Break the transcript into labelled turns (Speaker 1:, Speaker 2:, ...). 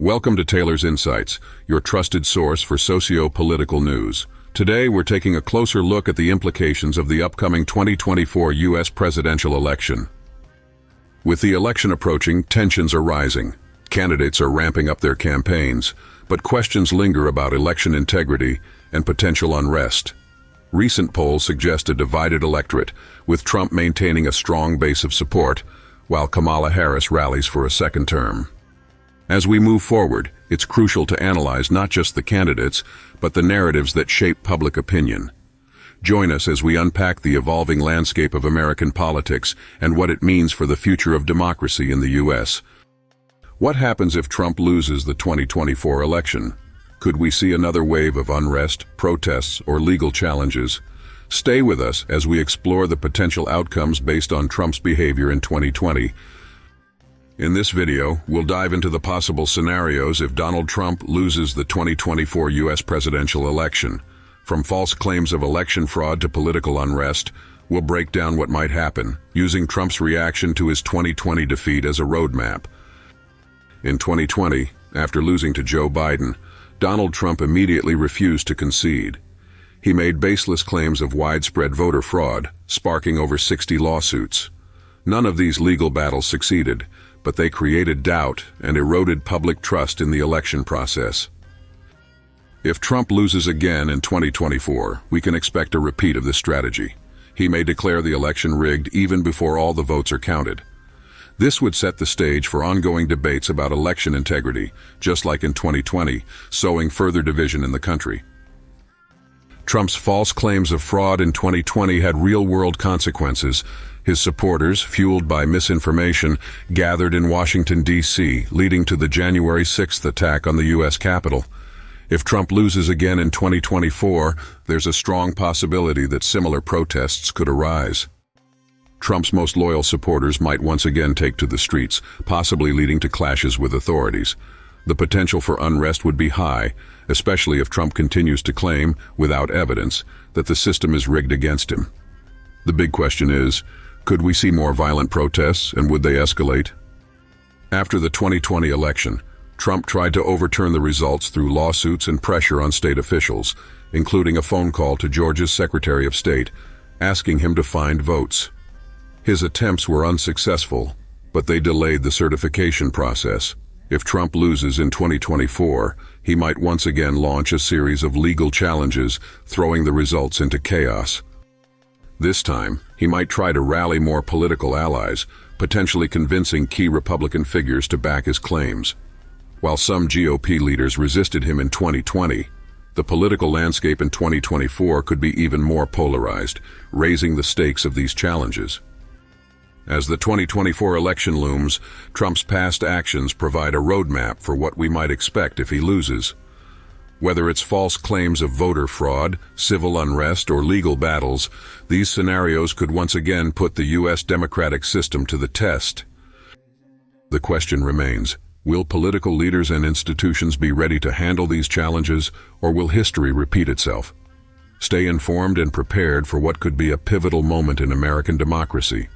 Speaker 1: Welcome to Taylor's Insights, your trusted source for socio-political news. Today, we're taking a closer look at the implications of the upcoming 2024 U.S. presidential election. With the election approaching, tensions are rising. Candidates are ramping up their campaigns, but questions linger about election integrity and potential unrest. Recent polls suggest a divided electorate, with Trump maintaining a strong base of support, while Kamala Harris rallies for a second term. As we move forward, it's crucial to analyze not just the candidates, but the narratives that shape public opinion. Join us as we unpack the evolving landscape of American politics and what it means for the future of democracy in the U.S. What happens if Trump loses the 2024 election? Could we see another wave of unrest, protests, or legal challenges? Stay with us as we explore the potential outcomes based on Trump's behavior in 2020. In this video, we'll dive into the possible scenarios if Donald Trump loses the 2024 U.S. presidential election. From false claims of election fraud to political unrest, we'll break down what might happen, using Trump's reaction to his 2020 defeat as a roadmap. In 2020, after losing to Joe Biden, Donald Trump immediately refused to concede. He made baseless claims of widespread voter fraud, sparking over 60 lawsuits. None of these legal battles succeeded, but they created doubt and eroded public trust in the election process. If Trump loses again in 2024, we can expect a repeat of this strategy. He may declare the election rigged even before all the votes are counted. This would set the stage for ongoing debates about election integrity, just like in 2020, sowing further division in the country. Trump's false claims of fraud in 2020 had real-world consequences. His supporters, fueled by misinformation, gathered in Washington, D.C., leading to the January 6th attack on the U.S. Capitol. If Trump loses again in 2024, there's a strong possibility that similar protests could arise. Trump's most loyal supporters might once again take to the streets, possibly leading to clashes with authorities. The potential for unrest would be high, especially if Trump continues to claim, without evidence, that the system is rigged against him. The big question is, could we see more violent protests, and would they escalate? After the 2020 election, Trump tried to overturn the results through lawsuits and pressure on state officials, including a phone call to Georgia's Secretary of State, asking him to find votes. His attempts were unsuccessful, but they delayed the certification process. If Trump loses in 2024, he might once again launch a series of legal challenges, throwing the results into chaos. This time, he might try to rally more political allies, potentially convincing key Republican figures to back his claims. While some GOP leaders resisted him in 2020, the political landscape in 2024 could be even more polarized, raising the stakes of these challenges. As the 2024 election looms, Trump's past actions provide a roadmap for what we might expect if he loses. Whether it's false claims of voter fraud, civil unrest, or legal battles, these scenarios could once again put the U.S. democratic system to the test. The question remains, will political leaders and institutions be ready to handle these challenges, or will history repeat itself? Stay informed and prepared for what could be a pivotal moment in American democracy.